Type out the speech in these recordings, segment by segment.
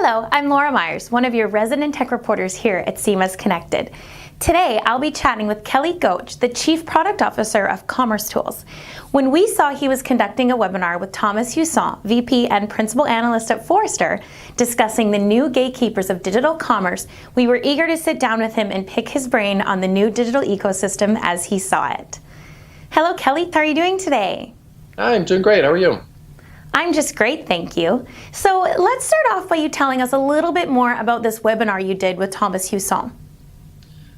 Hello, I'm Laura Myers, one of your resident tech reporters here at CMS-Connected. Today, I'll be chatting with Kelly Goetsch, the Chief Product Officer of commercetools. When we saw he was conducting a webinar with Thomas Husson, VP and Principal Analyst at Forrester, discussing the new gatekeepers of digital commerce, we were eager to sit down with him and pick his brain on the new digital ecosystem as he saw it. Hello, Kelly. How are you doing today? Hi, I'm doing great. How are you? I'm just great, thank you. So let's start off by you telling us a little bit more about this webinar you did with Thomas Husson.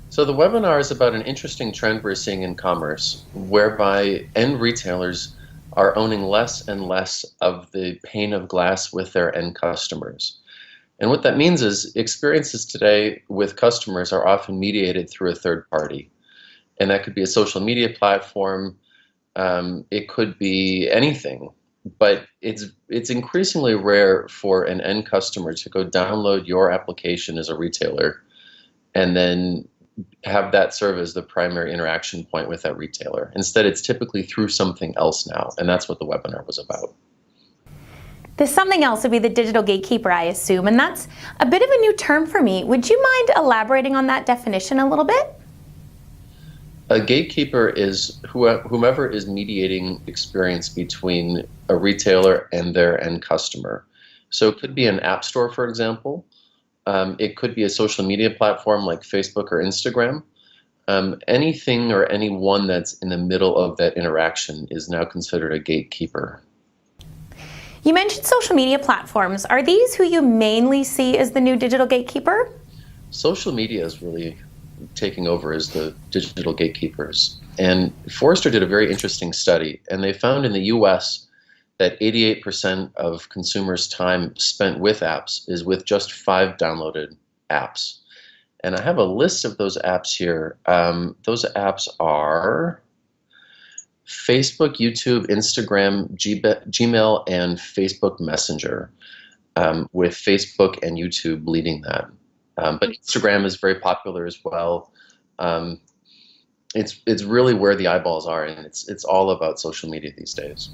So the webinar is about an interesting trend we're seeing in commerce, whereby end retailers are owning less and less of the pane of glass with their end customers. And what that means is experiences today with customers are often mediated through a third party. And that could be a social media platform, it could be anything. But it's increasingly rare for an end customer to go download your application as a retailer and then have that serve as the primary interaction point with that retailer. Instead, it's typically through something else now, and that's what the webinar was about. This something else would be the digital gatekeeper, I assume, and that's a bit of a new term for me. Would you mind elaborating on that definition a little bit? A gatekeeper is whomever is mediating experience between a retailer and their end customer. So it could be an app store, for example. It could be a social media platform like Facebook or Instagram. Anything or anyone that's in the middle of that interaction is now considered a gatekeeper. You mentioned social media platforms. Are these who you mainly see as the new digital gatekeeper? Social media is really taking over as the digital gatekeepers. And Forrester did a very interesting study, and they found in the US that 88% of consumers' time spent with apps is with just 5 downloaded apps. And I have a list of those apps here. Those apps are Facebook, YouTube, Instagram, Gmail, and Facebook Messenger, with Facebook and YouTube leading that. But Instagram is very popular as well. It's really where the eyeballs are, and it's all about social media these days.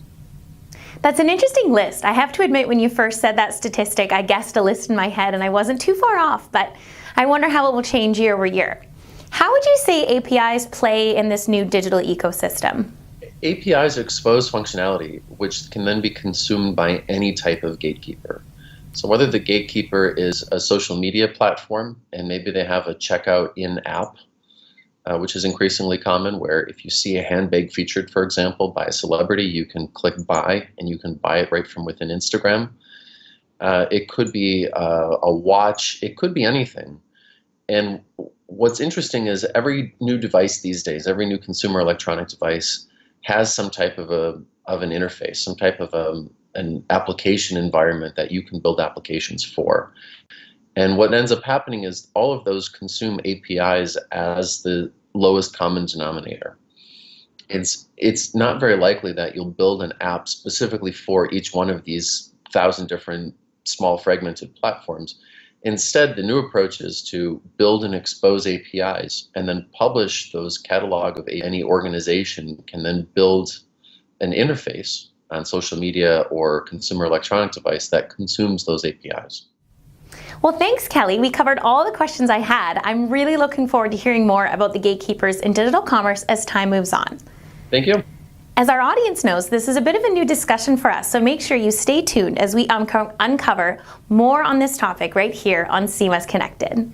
That's an interesting list. I have to admit, when you first said that statistic, I guessed a list in my head, and I wasn't too far off, but I wonder how it will change year over year. How would you say APIs play in this new digital ecosystem? APIs expose functionality, which can then be consumed by any type of gatekeeper. So whether the gatekeeper is a social media platform, and maybe they have a checkout in-app, which is increasingly common, where if you see a handbag featured, for example, by a celebrity, you can click buy, and you can buy it right from within Instagram. It could be a watch. It could be anything. And what's interesting is every new device these days, every new consumer electronic device has some type of an interface, some type of an application environment that you can build applications for. And what ends up happening is all of those consume APIs as the lowest common denominator. It's not very likely that you'll build an app specifically for each one of these 1,000 different small fragmented platforms. Instead, the new approach is to build and expose APIs and then publish those catalog of any organization can then build an interface on social media or consumer electronic device that consumes those APIs. Well, thanks, Kelly. We covered all the questions I had. I'm really looking forward to hearing more about the gatekeepers in digital commerce as time moves on. Thank you. As our audience knows, this is a bit of a new discussion for us, so make sure you stay tuned as we uncover more on this topic right here on CMS Connected.